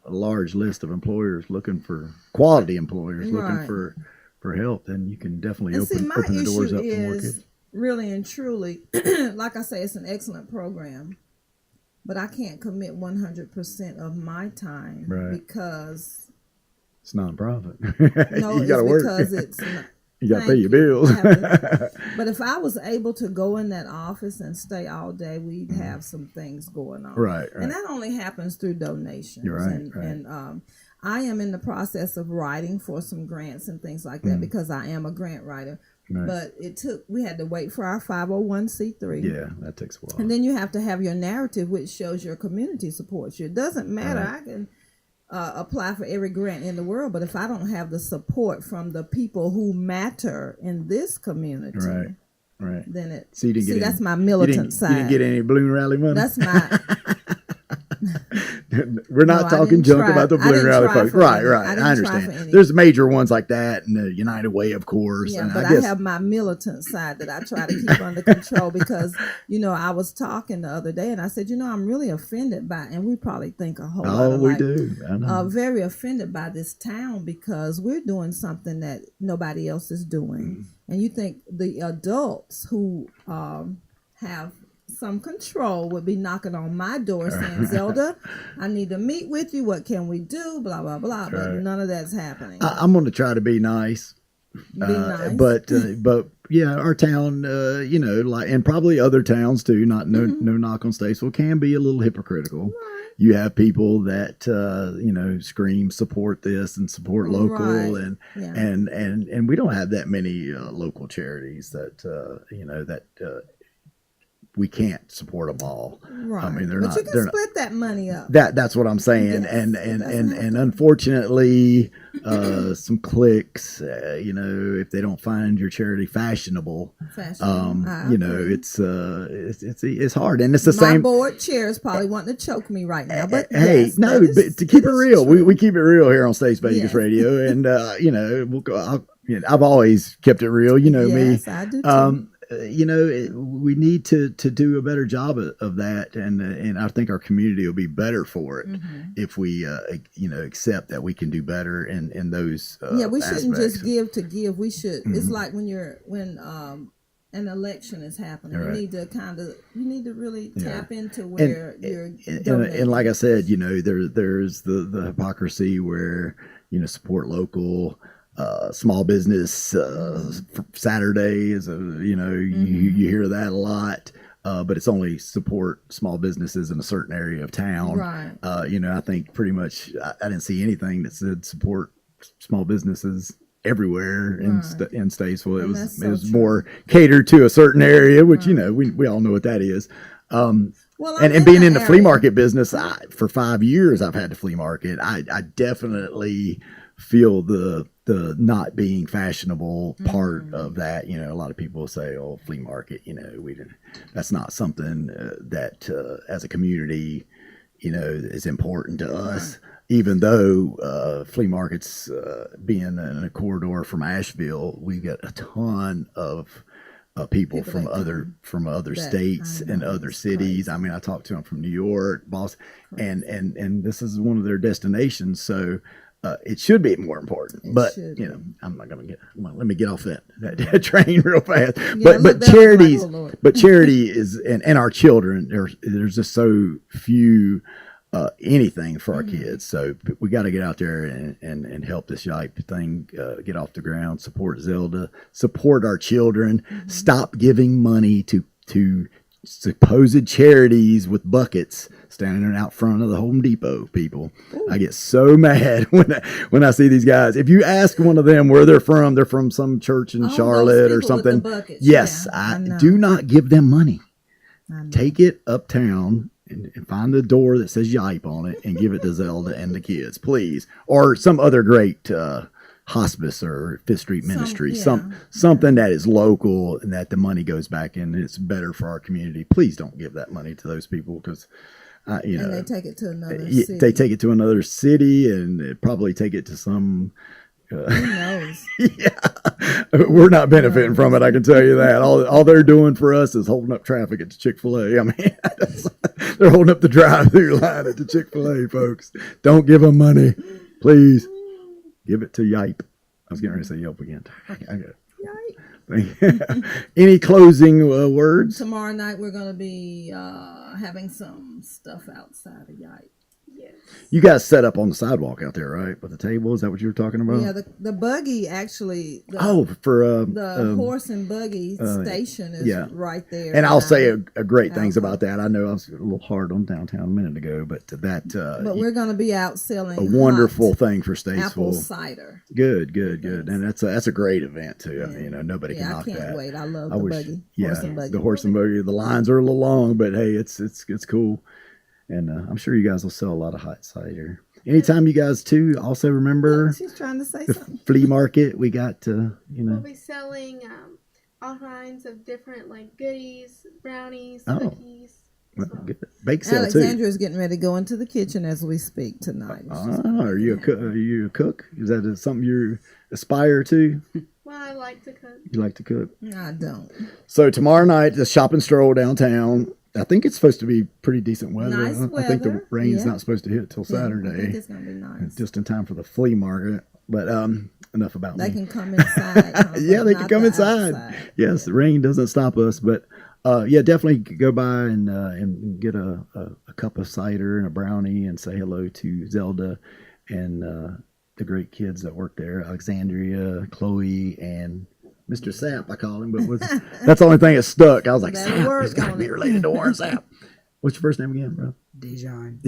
large list of employers looking for quality employers looking Right. for help, then you can definitely and open see, my open the doors issue up for more kids. is really and truly, like I say, it's an excellent program, but I can't commit 100% of my time Right. because It's nonprofit. no, you it's got to work. because it's not. You got to pay Thank your you. bills. I have to- But if I was able to go in that office and stay all day, we'd have some things going on. Right, right. And that only happens through donations. You're right, and, right. And I am in the process of writing for some grants and things like that because I am a grant writer. Right. But we had to wait for our 501c3. Yeah, that takes a while. And then you have to have your narrative, which shows your community supports you. It doesn't matter. Right. I can apply for every grant in the world, but if I don't have the support from the people who matter in this community, Right, right. then it. So you didn't get that's any- my militant side. You didn't get any balloon rally money. That's my. We're not No, I talking didn't junk try- about the I balloon didn't rally try folks. for Right, any. right. I I, didn't try for understand. any. There's major ones like that, and the United Way, of course. Yeah, and but I I guess have my militant side that I try to keep under control because, I was talking the other day and I said, I'm really offended by, and we probably think a whole lot of we like, do. I know. very offended by this town because we're doing something that nobody else is doing. And you think the adults who have some control would be knocking on my door saying, Zelda, I need to meet with you. What can we do? Blah, blah, blah. But Right. none of that's happening. I'm going to try to be nice. Be nice. But yeah, our town, like, and probably other towns too. No knock on Statesville, can be a little hypocritical. You have people that scream support this and support local, Right. and Yeah. and we don't have that many local charities that we can't support them all. Right. I mean, they're but not. you can They're not. split that money up. That's what I'm saying, Yes, and that's and unfortunately, some cliques, if they don't find your charity fashionable, Fashion. I agree. it's hard, and it's the My same. board chairs probably wanting to choke me right now, but Hey, yes, no, that is- but to keep it that is real, true. we keep it real here on Statesvegas Yes. Radio, and we'll go. I've always kept it real, me. Yes, I do too. We need to do a better job of that, and I think our community will be better for it if we accept that we can do better in those We shouldn't aspects. just give to give. We should. It's like when an election is happening. Right. You need to really Yeah. tap into where you're and like I said, there's the hypocrisy where support local. Small business Saturdays, you hear that a lot, but it's only support small businesses in a certain area of town. Right. I think pretty much I didn't see anything that said support small businesses everywhere in Right. in Statesville. And that's so It was true. more catered to a certain area, which we all know what that is. Well, And being in the flea market business, for 5 years I've had the flea market. I definitely feel the not being fashionable part of that. A lot of people say, "Oh, flea market," we didn't. That's not something that as a community, is important to us. Even though flea markets being in a corridor from Asheville, we get a ton of people from that other that states I and know, other it's cities. crazy. I mean, I talked to them from New York, Boston, and this is one of their destinations. So it should be more important. But should be. I'm not going to let me get off that train real fast. look, but that was charities, like, oh, Lord. but charity is and our children. There's just so few anything for our kids. So we got to get out there and help this YIPE thing get off the ground. Support Zelda. Support our children. Stop giving money to supposed charities with buckets standing out front of the Home Depot. People, I get so mad when I see these guys. If you ask one of them where they're from some church in Charlotte or something. Yes, I do not give them money. Take it uptown and find the door that says YIPE on it and give it to Zelda and the kids, please. Or some other great hospice or Fifth Street Ministry, something that is local and that the money goes back in and it's better for our community. Please don't give that money to those people because, and they take it to another city. They take it to another city and they probably take it to some... Who knows? We're not benefiting from it. I can tell you that. All they're doing for us is holding up traffic at the Chick-fil-A. I mean, they're holding up the drive-through line at the Chick-fil-A, folks. Don't give them money, please. Give it to YIPE. I was getting ready to say Yelp again. YIPE. Any closing words? Tomorrow night we're going to be having some stuff outside of YIPE. Yes. You guys set up on the sidewalk out there, right? With the table, is that what you were talking about? Yeah, the buggy actually. For the horse and buggy station is right there. And I'll say a great things about that. I know I was a little hard on downtown a minute ago, but that. But we're going to be out selling a wonderful thing for Statesville. Apple cider. Good, and that's a great event too. I mean, nobody can knock that. I can't wait. I love the buggy. Yeah, the horse and buggy. The lines are a little long, but hey, it's cool. And I'm sure you guys will sell a lot of hot cider. Anytime you guys too, also remember she's trying to say the something. Flea market. We got We'll be selling all kinds of different like goodies, brownies, cookies. Good. Bake sale Alexandra is too. getting ready to go into the kitchen as we speak tonight. Are you a cook? Is that something you aspire to? Well, I like to cook. You like to cook? I don't. So tomorrow night, the shop and stroll downtown. I think it's supposed to be pretty decent weather. Nice weather. I think the rain's not supposed to hit till Saturday. I think it's going to be nice. Just in time for the flea market. But enough about they me. can come inside. Yeah, they can come inside. Outside. Yes, the rain doesn't stop us. But definitely go by and get a cup of cider and a brownie and say hello to Zelda and the great kids that work there, Alexandria, Chloe, and Mr. Sapp, I call him, but that's the only thing that stuck. I was like, Sapp, he's got to be related to Warren Sapp. What's your first name again, bro? Dijon.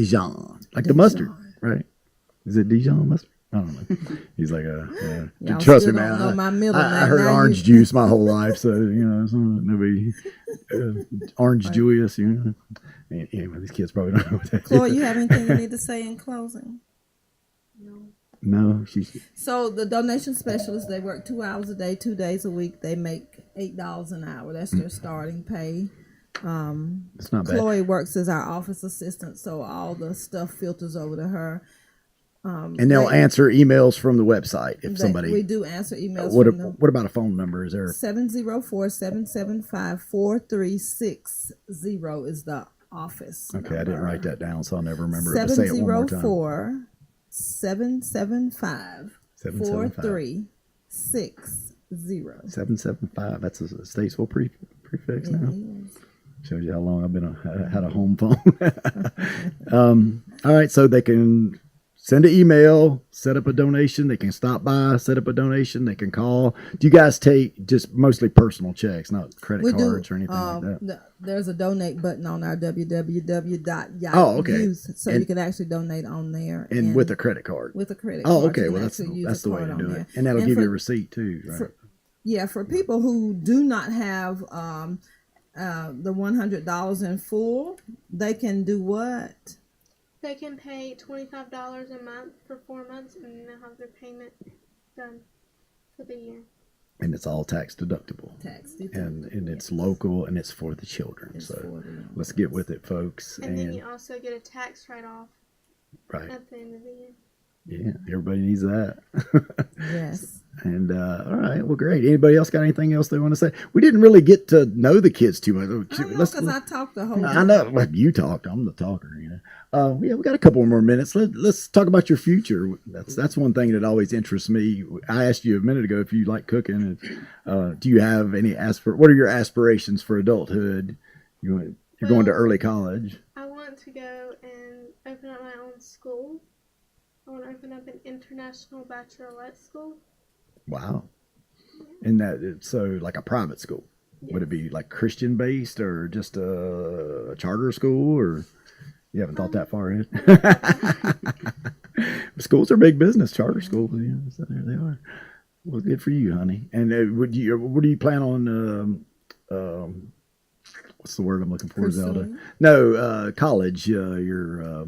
Like the mustard, right? Is it Dijon mustard? I don't know. He's like trust me, man. I heard orange juice my whole life, so nobody orange Julius. Anyway, these kids probably don't know what that is. Chloe, you have anything you need to say in closing? No, So the donation specialists, they work 2 hours a day, 2 days a week. They make $8 an hour. That's their starting pay. It's not bad. Chloe works as our office assistant, so all the stuff filters over to her. And they'll answer emails from the website if somebody. We do answer emails. What about a phone number? Is there 704-775-4360 is the office. Okay, number. I didn't write that down, so I'll never remember it. But say it one more time. 704-775-4360. 775. That's a Statesville prefix now. Shows you how long I've had a home phone. All right, so they can send an email, set up a donation. They can stop by, set up a donation. They can call. Do you guys take just mostly personal checks, not credit cards or anything like that? There's a donate button on our www.yipe. Oh, okay. So you can actually donate on there. And with a credit card. With a credit card. Oh, okay. Well, that's the way to do it. And that'll give you a receipt too, right? For people who do not have the $100 in full, they can do what? They can pay $25 a month for 4 months, and then they'll have their payment done for the year. And it's all tax deductible. And it's local, and it's for the children. Let's get with it, folks. And then you also get a tax write-off at the end of the year. Yeah, everybody needs that. Yes. And all right, well, great. Anybody else got anything else they want to say? We didn't really get to know the kids too much. Because I talked the whole time. I know, like you talked. I'm the talker. We got a couple more minutes. Let's talk about your future. That's one thing that always interests me. I asked you a minute ago if you like cooking. Do you have any what are your aspirations for adulthood? You're going to early college. I want to go and open up my own school. I want to open up an international bachelorette school. Wow. And that so like a private school. Yes. Would it be like Christian based or just a charter school, or you haven't thought that far ahead? Schools are big business, charter schools. Yeah, so there they are. Well, good for you, honey. And what do you plan on? What's the word I'm looking for, Pursuing? Zelda? No, college. Your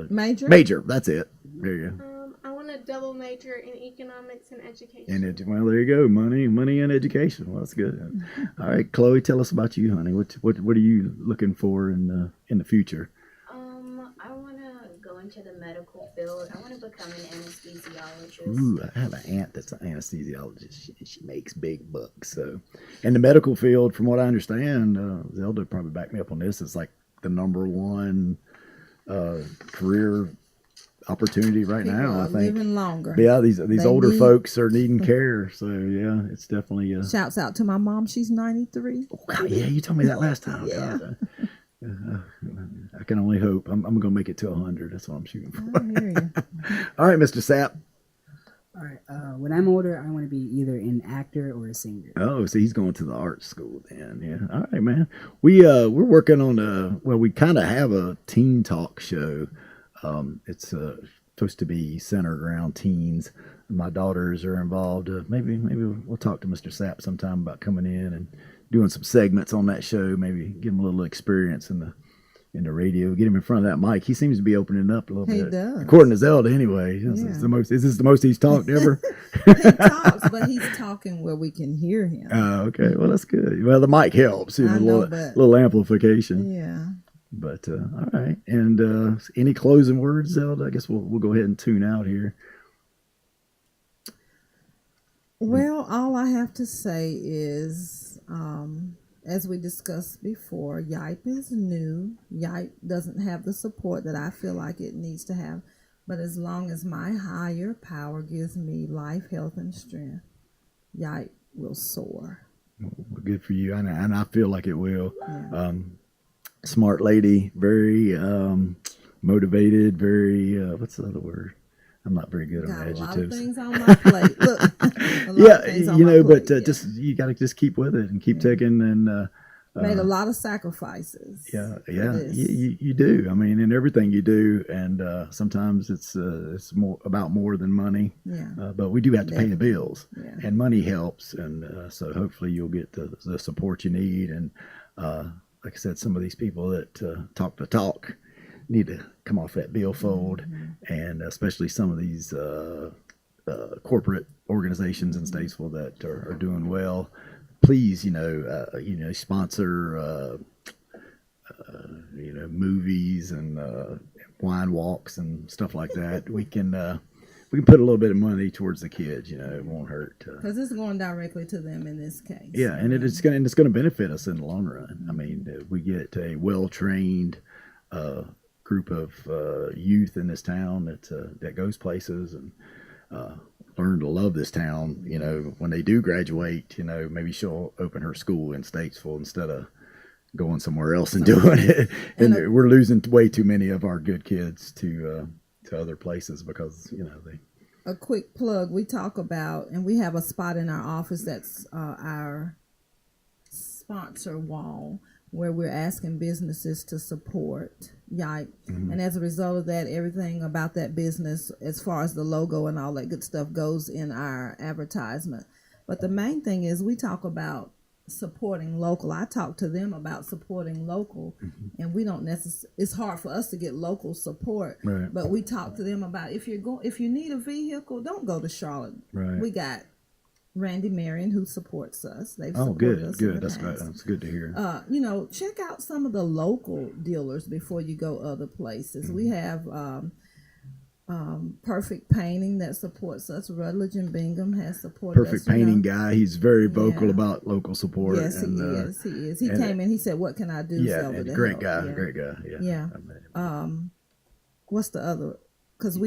Major? That's it. There you go. I want to double major in economics and education. Well, there you go. Money, and education. Well, that's good. All right, Chloe, tell us about you, honey. What are you looking for in the future? I want to go into the medical field. I want to become an anesthesiologist. Ooh, I have an aunt that's an anesthesiologist. She makes big bucks. So, in the medical field, from what I understand, Zelda probably back me up on this. It's like the number one career opportunity right People now. I are think living longer. Yeah, these They older need- folks are needing care. So yeah, it's definitely. Shouts out to my mom. She's 93. Oh, God, yeah, you told me that last time. Yeah. God. I can only hope. I'm going to make it to 100. That's what I'm shooting for. I hear you. All right, Mr. Sapp. All right. When I'm older, I want to be either an actor or a singer. Oh, so he's going to the art school then. Yeah. All right, man. We're working on we kind of have a teen talk show. It's supposed to be centered around teens. My daughters are involved. Maybe we'll talk to Mr. Sapp sometime about coming in and doing some segments on that show. Maybe give him a little experience in the radio. Get him in front of that mic. He seems to be opening up a little He bit. does. According to Zelda, anyway. This Yeah. is the most he's talked ever. He talks, but he's talking where we can hear him. Okay. Well, that's good. Well, the mic helps. You know, I a know, little, but- little amplification. Yeah. But all right. And any closing words, Zelda? I guess we'll go ahead and tune out here. Well, all I have to say is, as we discussed before, YIPE is new. YIPE doesn't have the support that I feel like it needs to have. But as long as my higher power gives me life, health, and strength, YIPE will soar. Well, good for you. And I feel like it will. Yeah. Smart lady, very motivated, very, what's the other word? I'm not very good Got on a lot of adjectives. things on my plate. Look, a lot Yeah, of things on you my know, plate, but yeah. just you got to just keep with it and keep taking and Made a lot of sacrifices. yeah, for yeah, this. you do. I mean, in everything you do, and sometimes it's more about more than money. Yeah. But we do have to pay the Definitely. bills, Yeah. and money helps, and so hopefully you'll get the support you need. And like I said, some of these people that talk the talk need to come off that billfold, and especially some of these corporate organizations in Statesville that are doing well. Please, sponsor, movies and wine walks and stuff like that. We can put a little bit of money towards the kids. It won't hurt. Because it's going directly to them in this case. Yeah, and it's going to benefit us in the long run. I mean, we get a well-trained group of youth in this town that goes places and learn to love this town. When they do graduate, maybe she'll open her school in Statesville instead of going somewhere else and doing it. And we're losing way too many of our good kids to other places because they. A quick plug, we talk about, and we have a spot in our office that's our sponsor wall, where we're asking businesses to support YIPE. And as a result of that, everything about that business, as far as the logo and all that good stuff, goes in our advertisement. But the main thing is we talk about supporting local. I talk to them about supporting local, and we don't necessarily, it's hard for us to get local support, Right. but we talk to them about if you need a vehicle, don't go to Charlotte. Right. We got Randy Marion, who supports us. They've Oh, supported us in good. the That's past. good. That's good to hear. Check out some of the local dealers before you go other places. We have Perfect Painting that supports us. Rutledge and Bingham has supported us. Perfect painting guy. He's very vocal Yeah. about local support. Yes, and, he is. He and- came in. He said, "What can I do?" Yeah, Zelda, and to great help?" guy. Yeah. Great guy. Yeah. Yeah. I met him. What's the other? because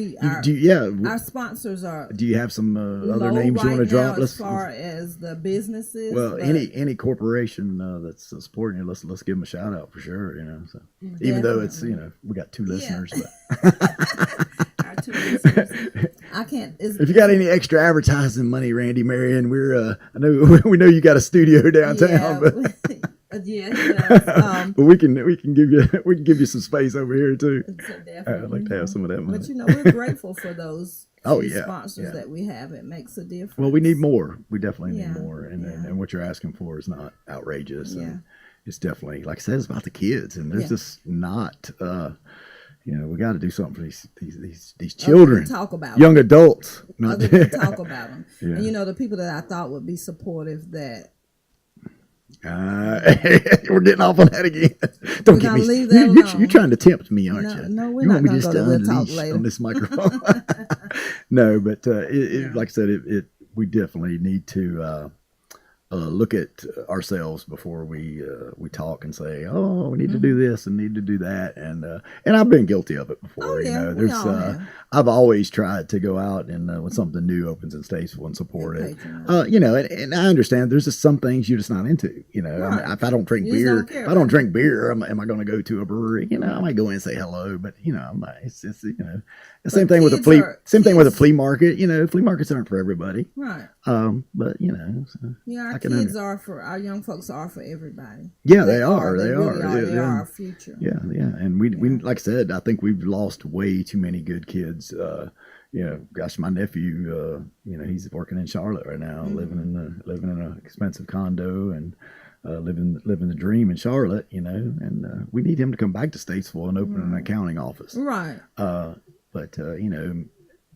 our sponsors are Do you have some other low names you want to right drop? now as far as the businesses. Well, but any corporation that's supporting you, let's give them a shout out for sure. So even though it's we got 2 listeners, but our 2 listeners. I can't. If you got any extra advertising money, Randy, Marion, I know we know you got a studio downtown, but yeah, he does. but we can give you some space over here too. I'd like to have some of that money. But we're grateful for those sponsors that we have. It makes a difference. Well, we need more. We definitely need more, and what you're asking for is not outrageous. Yeah. And it's definitely, like I said, it's about the kids, and there's just not. We got to do something for these children. Talk about young adults. Not talk about them. Yeah. And the people that I thought would be supportive that. We're getting off on that again. Don't get me. Leave that You're trying to tempt me, aren't you? No, we're you not want me just to unleash on this microphone? No, but like I said, we definitely need to look at ourselves before we talk and say, oh, we need to do this and need to do that, and I've been guilty of it before. I've always tried to go out and when something new opens in Statesville and support it. And I understand there's just some things you're just not into. Right. I mean, if I don't drink beer, am I going to go to a brewery? I might go in and say hello, but I'm not. It's the same thing with a flea. Same thing with a flea market. Flea markets aren't for everybody. Right. But our kids are for our young folks are for everybody. Yeah, they are. They really are. They are our future. Yeah. And we like I said, I think we've lost way too many good kids. Gosh, my nephew, he's working in Charlotte right now, living in an expensive condo and living the dream in Charlotte. And we need him to come back to Statesville and open an accounting office. Right. But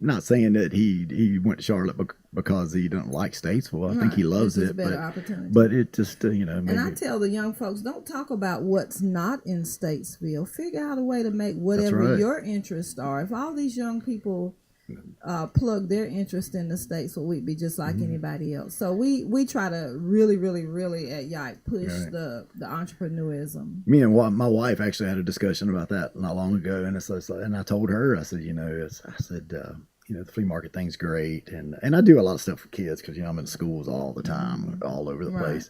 not saying that he went to Charlotte because he doesn't like Statesville. I think he loves it, but it just maybe. And I tell the young folks, don't talk about what's not in Statesville. Figure out a way to make whatever your interests are. If all these young people plug their interest in the Statesville, we'd be just like anybody else. So we try to really, really, really at YIPE push the entrepreneurism. Me and my wife actually had a discussion about that not long ago, and I told her, I said, the flea market thing's great, and I do a lot of stuff for kids because I'm in schools all the time, all over the place.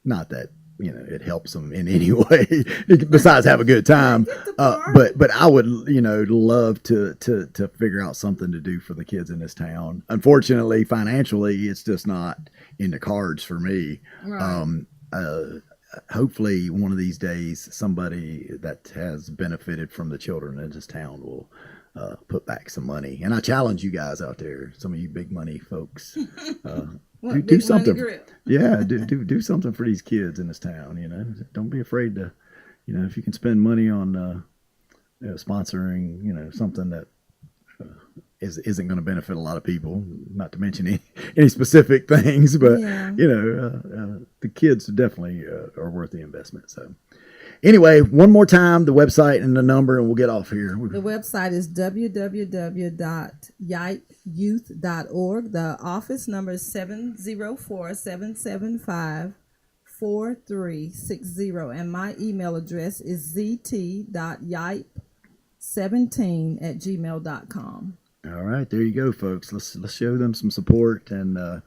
Not that it helps them in any way besides have a good time. But I would love to figure out something to do for the kids in this town. Unfortunately, financially, it's just not in the cards for me. Right. Hopefully, one of these days, somebody that has benefited from the children in this town will put back some money. And I challenge you guys out there, some of you big money folks, do something. Do something for these kids in this town. Don't be afraid to, if you can spend money on sponsoring, something that isn't going to benefit a lot of people. Not to mention any specific things, but the kids definitely are worth the investment. So. Anyway, one more time, the website and the number, and we'll get off here. The website is www.yipeyouth.org. The office number is 704-775-4360. And my email address is zt.yipe17@gmail.com. All right, there you go, folks. Let's show them some support and let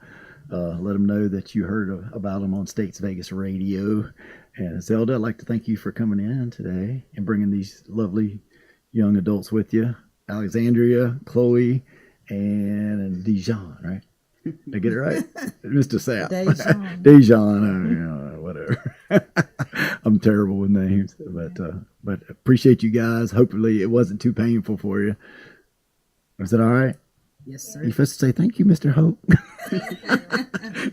them know that you heard about them on Statesvegas Radio. And Zelda, I'd like to thank you for coming in today and bringing these lovely young adults with you. Alexandria, Chloe, and Dijon, right? Did I get it right? Mr. Sapp. Dijon, whatever. I'm terrible with names, but appreciate you guys. Hopefully it wasn't too painful for you. Was that all right? Yes, sir. You're supposed to say, thank you, Mr. Hope.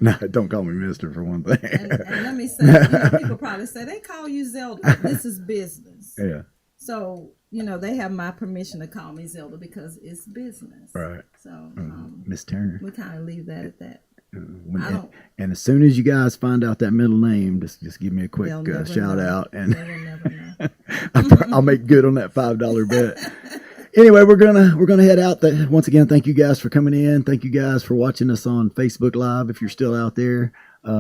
No, don't call me Mr. for one thing. And let me say, people probably say, they call you Zelda. This is business. Yeah. So, they have my permission to call me Zelda because it's business. Right. So, Miss Turner. we kind of leave that at that. And as soon as you guys find out that middle name, just give me a quick shout out, and they will never know. I'll make good on that $5 bet. Anyway, we're gonna head out. Once again, thank you guys for coming in. Thank you guys for watching us on Facebook Live. If you're still out there,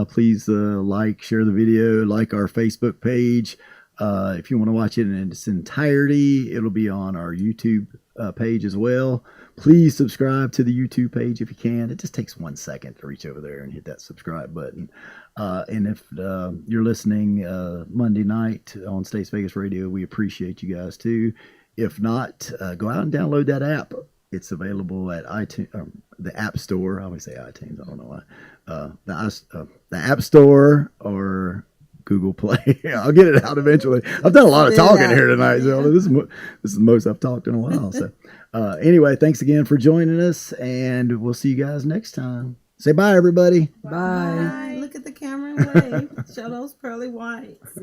please share the video, like our Facebook page. If you want to watch it in its entirety, it'll be on our YouTube page as well. Please subscribe to the YouTube page if you can. It just takes 1 second to reach over there and hit that subscribe button. And if you're listening Monday night on Statesvegas Radio, we appreciate you guys too. If not, go out and download that app. It's available at iTunes, the App Store. I always say iTunes. I don't know why. The App Store or Google Play. I'll get it out eventually. I've done a lot of talking here tonight, Zelda. This is the most I've talked in a while. So, anyway, thanks again for joining us, and we'll see you guys next time. Say bye, everybody. Bye. Bye. Look at the camera and wave. Show those pearly whites.